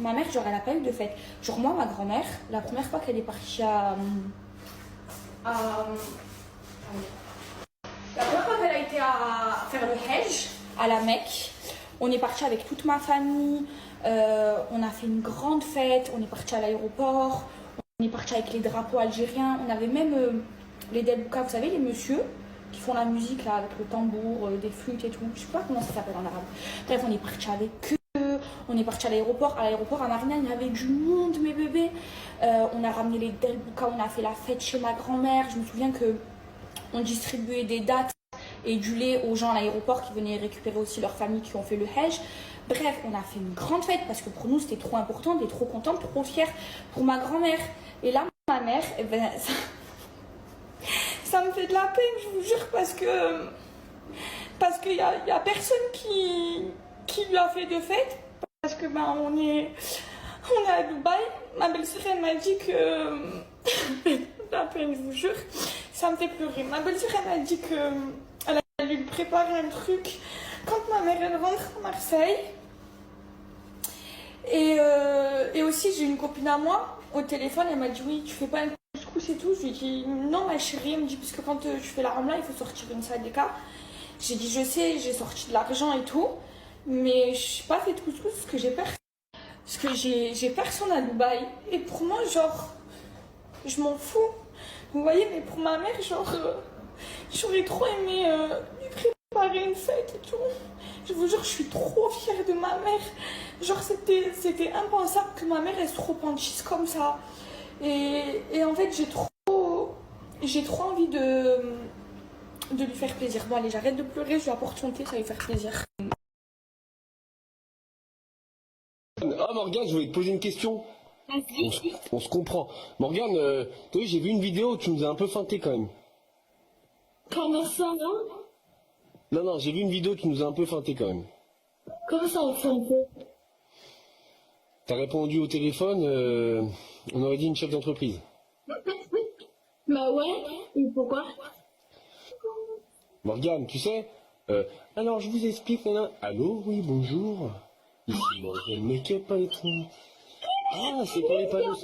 ma mère, genre, elle a pas eu de fête. Genre, moi, ma grand-mère, la première fois qu'elle est partie à- La première fois qu'elle a été à faire le Hajj, à la Mecque, on est parti avec toute ma famille, on a fait une grande fête, on est parti à l'aéroport, on est parti avec les drapeaux algériens, on avait même les delbouka, vous savez, les messieurs qui font la musique là, avec le tambour, des flûtes et tout, je sais pas comment ça s'appelle en arabe. Bref, on est parti avec eux, on est parti à l'aéroport. À l'aéroport, à Marina, il y avait du monde, mes bébés. On a ramené les delbouka, on a fait la fête chez ma grand-mère. Je me souviens que on distribuait des dates et du lait aux gens à l'aéroport qui venaient récupérer aussi leurs familles qui ont fait le Hajj. Bref, on a fait une grande fête parce que pour nous c'était trop important, on était trop contente, trop fière pour ma grand-mère. Et là, ma mère, eh ben, ça me fait de la peine, je vous jure, parce qu'il y a personne qui lui a fait de fête. Parce que ben, on est à Dubaï. Ma belle-sœur, elle m'a dit que... de la peine, je vous jure. Ça me fait pleurer. Ma belle-sœur, elle m'a dit qu'elle allait lui préparer un truc quand ma mère, elle rentre à Marseille. Et aussi, j'ai une copine à moi, au téléphone, elle m'a dit, oui, tu fais pas un couscous et tout. Je lui ai dit, non, ma chérie. Elle me dit, parce que quand tu fais la ramla, il faut sortir une sadaka. J'ai dit, je sais, j'ai sorti de l'argent et tout, mais je n'ai pas fait de couscous parce que j'ai personne. Parce que j'ai personne à Dubaï. Et pour moi, genre, je m'en fous. Vous voyez, mais pour ma mère, genre, j'aurais trop aimé lui préparer une fête et tout. Je vous jure, je suis trop fière de ma mère. Genre, c'était impensable que ma mère, elle se repentisse comme ça. Et en fait, j'ai trop envie de lui faire plaisir. Bon, allez, j'arrête de pleurer, je lui apporte son thé, ça va lui faire plaisir. Ah Morgane, je voulais te poser une question. On se comprend. Morgane, toi j'ai vu une vidéo, tu nous as un peu feinté quand même. Comment ça, non? Non, j'ai vu une vidéo, tu nous as un peu feinté quand même. Comment ça, on fait un peu? T'as répondu au téléphone, on aurait dit une chef d'entreprise. Bah ouais, et pourquoi? Morgane, tu sais, alors je vous explique, allô, oui, bonjour. Ici Morgane Make-up et tout. Ah, c'est pour les panneaux.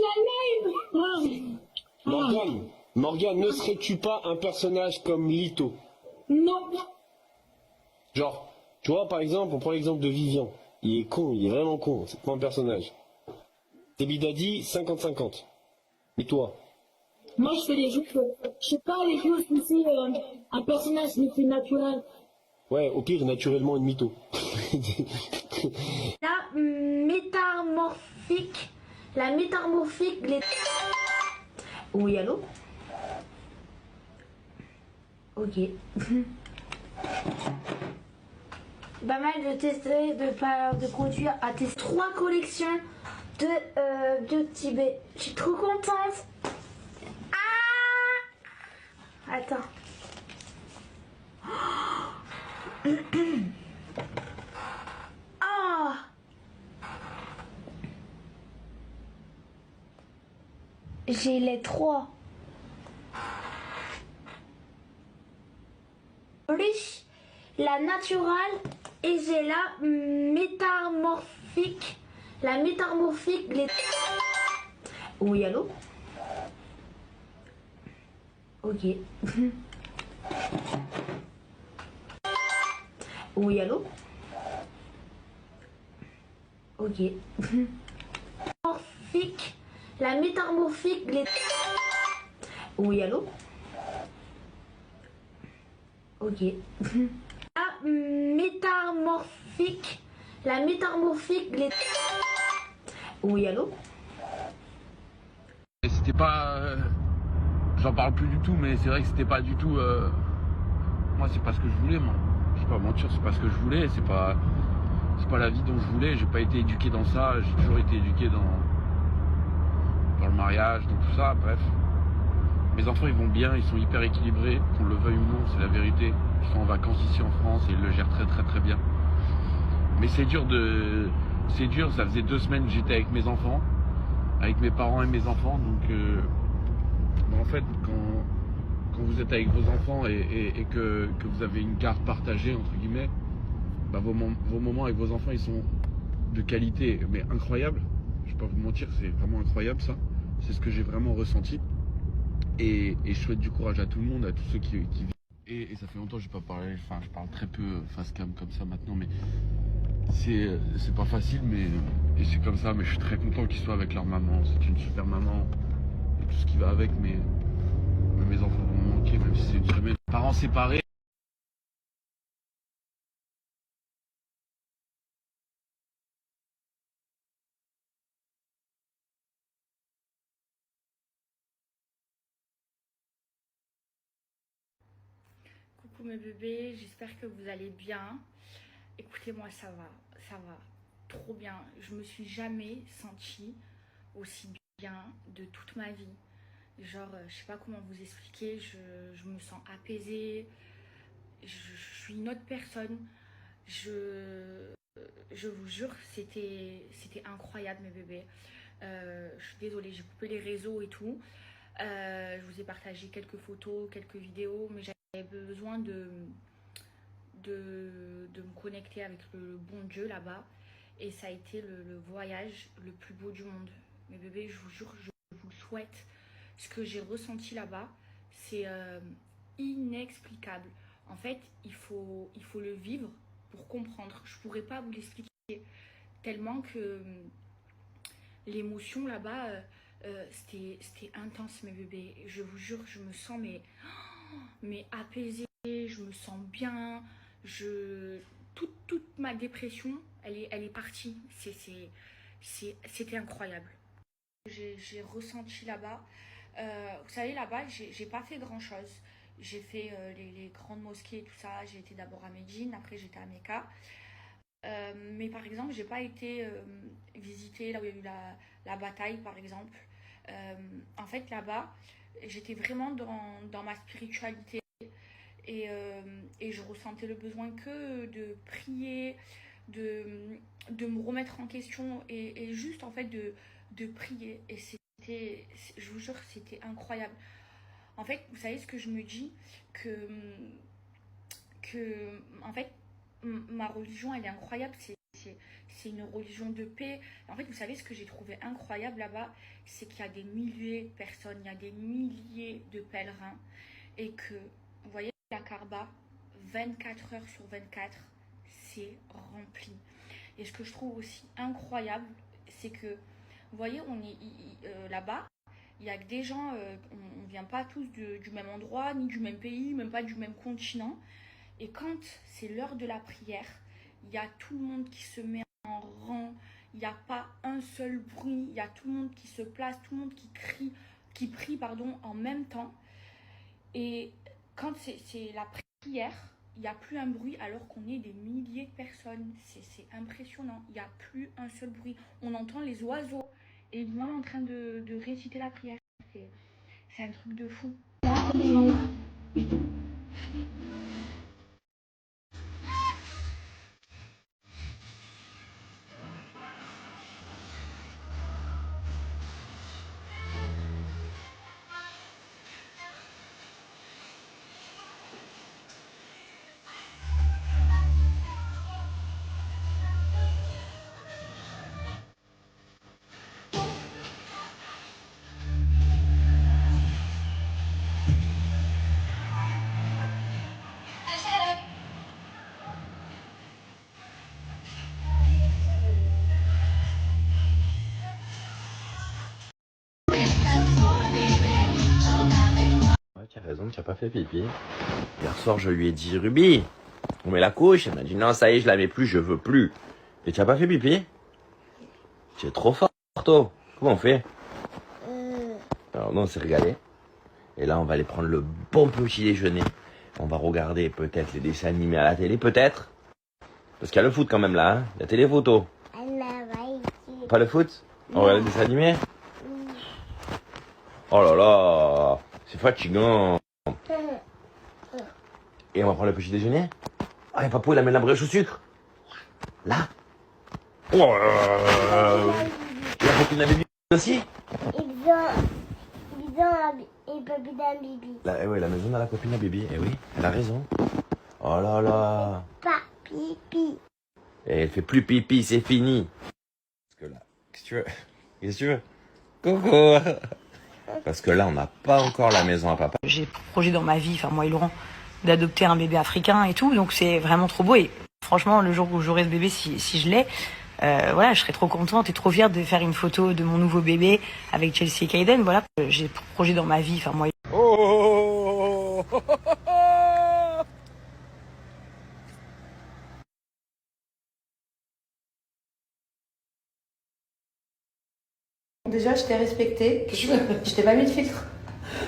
Morgane, ne serais-tu pas un personnage comme Lito? Non. Genre, tu vois, par exemple, on prend l'exemple de Vivian. Il est con, il est vraiment con, c'est pas un personnage. T'es Bidadi, 50-50. Et toi? Moi, je fais les jeux. Je sais pas, les jeux, c'est un personnage, mais c'est naturel. Ouais, au pire, naturellement, une mytho. La métamorphique, les... Oui, allô? Ok. Pas mal de tester, de produits à tester. 3 collections de Tibet. Je suis trop contente. Ah! Attends. Ah! J'ai les 3. Riche, la naturelle et j'ai la métamorphique. La métamorphique, les... Oui, allô? Ok. Oui, allô? Ok. Métamorphique. La métamorphique, les... Oui, allô? Ok. La métamorphique. La métamorphique, les... Oui, allô? C'était pas... j'en parle plus du tout, mais c'est vrai que c'était pas du tout... Moi, c'est pas ce que je voulais, moi. Je vais pas mentir, c'est pas ce que je voulais, c'est pas la vie dont je voulais. J'ai pas été éduqué dans ça, j'ai toujours été éduqué dans le mariage, dans tout ça, bref. Mes enfants, ils vont bien, ils sont hyper équilibrés, qu'on le veuille ou non, c'est la vérité. Ils sont en vacances ici en France et ils le gèrent très très très bien. Mais c'est dur, ça faisait 2 semaines que j'étais avec mes enfants, avec mes parents et mes enfants, donc en fait, quand vous êtes avec vos enfants et que vous avez une garde partagée, entre guillemets, bah vos moments avec vos enfants, ils sont de qualité, mais incroyables. pas vous mentir, c'est vraiment incroyable ça. C'est ce que j'ai vraiment ressenti. Et je souhaite du courage à tout le monde, à tous ceux qui vivent. Et ça fait longtemps que j'ai pas parlé, enfin je parle très peu face cam comme ça maintenant, mais c'est pas facile, et c'est comme ça, mais je suis très content qu'ils soient avec leur maman. C'est une super maman et tout ce qui va avec, mais mes enfants vont me manquer, même si c'est une semaine. Parents séparés. Coucou mes bébés, j'espère que vous allez bien. Écoutez-moi, ça va trop bien. Je me suis jamais sentie aussi bien de toute ma vie. Genre, je sais pas comment vous expliquer, je me sens apaisée, je suis une autre personne. Je vous jure, c'était incroyable mes bébés. Je suis désolée, j'ai coupé les réseaux et tout. Je vous ai partagé quelques photos, quelques vidéos, mais j'avais besoin de me connecter avec le bon Dieu là-bas. Et ça a été le voyage le plus beau du monde. Mes bébés, je vous jure, je vous le souhaite. Ce que j'ai ressenti là-bas, c'est inexplicable. En fait, il faut le vivre pour comprendre. Je ne pourrais pas vous l'expliquer. Tellement que l'émotion là-bas, c'était intense mes bébés. Je vous jure, je me sens mais apaisée, je me sens bien. Toute ma dépression, elle est partie. C'était incroyable. J'ai ressenti là-bas. Vous savez, là-bas, j'ai pas fait grand-chose. J'ai fait les grandes mosquées et tout ça. J'ai été d'abord à Médine, après j'étais à Mecca. Mais par exemple, j'ai pas été visiter là où il y a eu la bataille, par exemple. En fait, là-bas, j'étais vraiment dans ma spiritualité. Et je ressentais le besoin que de prier, de me remettre en question et juste en fait de prier. Et je vous jure, c'était incroyable. En fait, vous savez ce que je me dis, que en fait, ma religion, elle est incroyable. C'est une religion de paix. En fait, vous savez ce que j'ai trouvé incroyable là-bas, c'est qu'il y a des milliers de personnes, il y a des milliers de pèlerins. Et que, vous voyez, la Kaaba, 24 heures sur 24, c'est rempli. Et ce que je trouve aussi incroyable, c'est que, vous voyez, on est là-bas, il y a que des gens, on ne vient pas tous du même endroit, ni du même pays, même pas du même continent. Et quand c'est l'heure de la prière, il y a tout le monde qui se met en rang, il n'y a pas un seul bruit, il y a tout le monde qui se place, tout le monde qui prie en même temps. Et quand c'est la prière, il n'y a plus un bruit alors qu'on est des milliers de personnes. C'est impressionnant, il n'y a plus un seul bruit. On entend les oiseaux et moi en train de réciter la prière. C'est un truc de fou. Ouais, tu as raison, tu n'as pas fait pipi. Hier soir, je lui ai dit, Ruby, on met la couche. Elle m'a dit, non, ça y est, je la mets plus, je veux plus. Et tu n'as pas fait pipi? Tu es trop fort, toi. Comment on fait? Alors, non, on s'est régalé. Et là, on va aller prendre le bon petit déjeuner. On va regarder peut-être les dessins animés à la télé, peut-être. Parce qu'il y a le foot quand même là, hein. La télé-photo. Pas le foot? On regarde les dessins animés? Oh là là, c'est fatigant. Et on va prendre le petit déjeuner? Ah, et papou, il amène la brioche au sucre. Là? Oh là là. Et la copine à Bibi aussi? Là, oui, la maison à la copine à Bibi. Eh oui, elle a raison. Oh là là. Pas pipi. Et elle fait plus pipi, c'est fini. Parce que là, qu'est-ce que tu veux? Qu'est-ce que tu veux? Coucou. Parce que là, on n'a pas encore la maison à papa. J'ai pour projet dans ma vie, enfin moi et Laurent, d'adopter un bébé africain et tout, donc c'est vraiment trop beau. Et franchement, le jour où j'aurai ce bébé, si je l'ai, voilà, je serais trop contente et trop fière de faire une photo de mon nouveau bébé avec Chelsea et Kaiden. Voilà, j'ai pour projet dans ma vie, enfin moi. Oh. Déjà, je t'ai respecté. Je t'ai pas mis de filtre.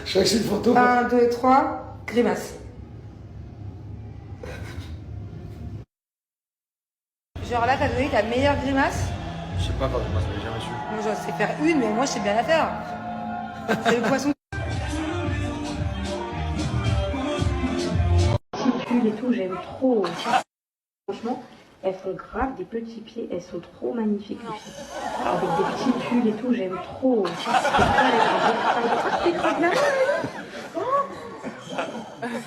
Je crois que c'est une photo. 1, 2, 3, grimace. Genre là, t'as donné ta meilleure grimace. Je sais pas quand grimace, mais j'ai jamais su. Moi, je sais faire une, mais moi, je sais bien la faire. C'est le poisson. Petits pulls et tout, j'aime trop. Franchement, elles font grave des petits pieds, elles sont trop magnifiques les filles. Avec des petits pulls et tout, j'aime trop.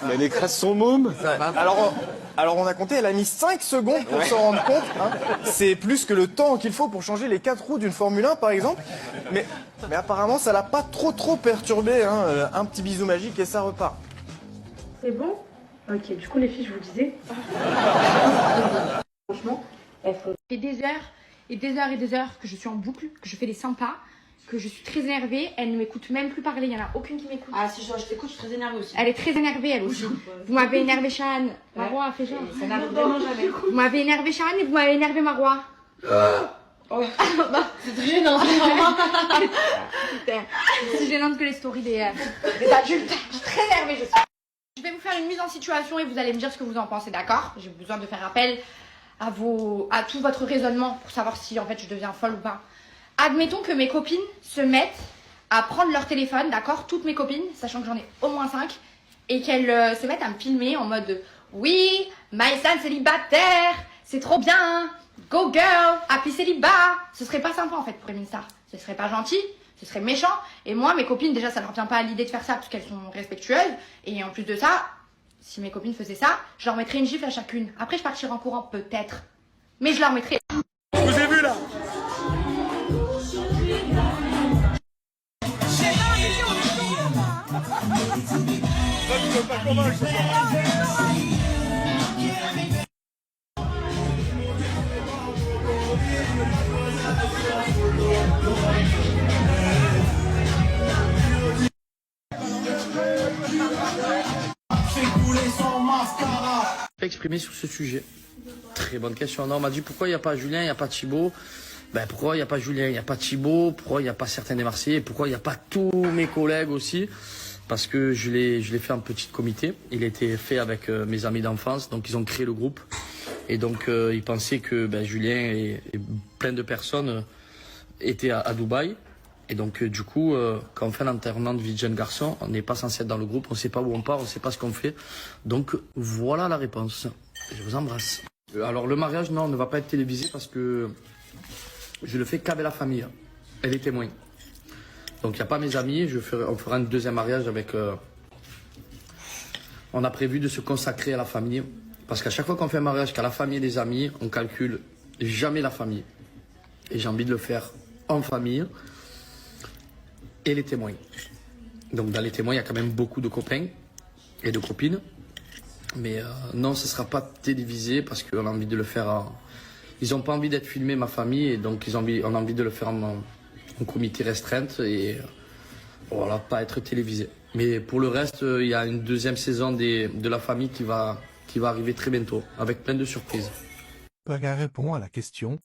Mais les crasses sont mômes. Alors on a compté, elle a mis 5 secondes pour s'en rendre compte. Hein. C'est plus que le temps qu'il faut pour changer les 4 roues d'une Formule 1 par exemple. Mais apparemment ça l'a pas trop perturbé. Hein. Un petit bisou magique et ça repart. C'est bon? Ok, du coup les filles, je vous disais. Franchement, elles font... Et des heures et des heures et des heures que je suis en boucle, que je fais des sympas, que je suis très énervée. Elle ne m'écoute même plus parler, il n'y en a aucune qui m'écoute. Ah, si je t'écoute, je suis très énervée aussi. Elle est très énervée, elle aussi. Vous m'avez énervé, Chan. Marois a fait genre. Ça n'arrive vraiment jamais. Vous m'avez énervé, Chan, et vous m'avez énervé, Marois. C'est très gênant. Putain, c'est aussi gênante que les stories des adultes. Je suis très énervée, je suis. Je vais vous faire une mise en situation et vous allez me dire ce que vous en pensez, d'accord? J'ai besoin de faire appel à tout votre raisonnement pour savoir si en fait je deviens folle ou pas. Admettons que mes copines se mettent à prendre leur téléphone, d'accord? Toutes mes copines, sachant que j'en ai au moins 5, et qu'elles se mettent à me filmer en mode oui, Maïsan célibataire, c'est trop bien, go girl, happy célibat. Ce serait pas sympa en fait pour Emin Star. Ce serait pas gentil, ce serait méchant. Et moi, mes copines, déjà, ça leur vient pas à l'idée de faire ça parce qu'elles sont respectueuses. Et en plus de ça, si mes copines faisaient ça, je leur mettrais une gifle à chacune. Après, je partirais en courant, peut-être. Mais je leur mettrais... Je vous ai vu là. Exprimer sur ce sujet. Très bonne question. Non, on m'a dit pourquoi il n'y a pas Julien, il n'y a pas Thibaut. Ben pourquoi il n'y a pas Julien, il n'y a pas Thibaut, pourquoi il n'y a pas certains des Marseillais, pourquoi il n'y a pas tous mes collègues aussi. Parce que je l'ai fait en petit comité. Il a été fait avec mes amis d'enfance, donc ils ont créé le groupe. Et donc ils pensaient que Julien et plein de personnes étaient à Dubaï. Et donc du coup, quand on fait l'enterrement de vie de jeune garçon, on n'est pas censé être dans le groupe, on ne sait pas où on part, on ne sait pas ce qu'on fait. Donc voilà la réponse. Je vous embrasse. Alors le mariage, non, ne va pas être télévisé parce que je le fais qu'avec la famille. Elle est témoin. Donc il n'y a pas mes amis, on fera un deuxième mariage avec... On a prévu de se consacrer à la famille. Parce qu'à chaque fois qu'on fait un mariage qu'à la famille et des amis, on calcule jamais la famille. Et j'ai envie de le faire en famille. Et les témoins. Donc dans les témoins, il y a quand même beaucoup de copains et de copines. Mais non, ce ne sera pas télévisé parce qu'on a envie de le faire... Ils n'ont pas envie d'être filmés, ma famille, et donc on a envie de le faire en comité restreinte et voilà, pas être télévisé. Mais pour le reste, il y a une deuxième saison de la famille qui va arriver très bientôt, avec plein de surprises. Paga répond à la question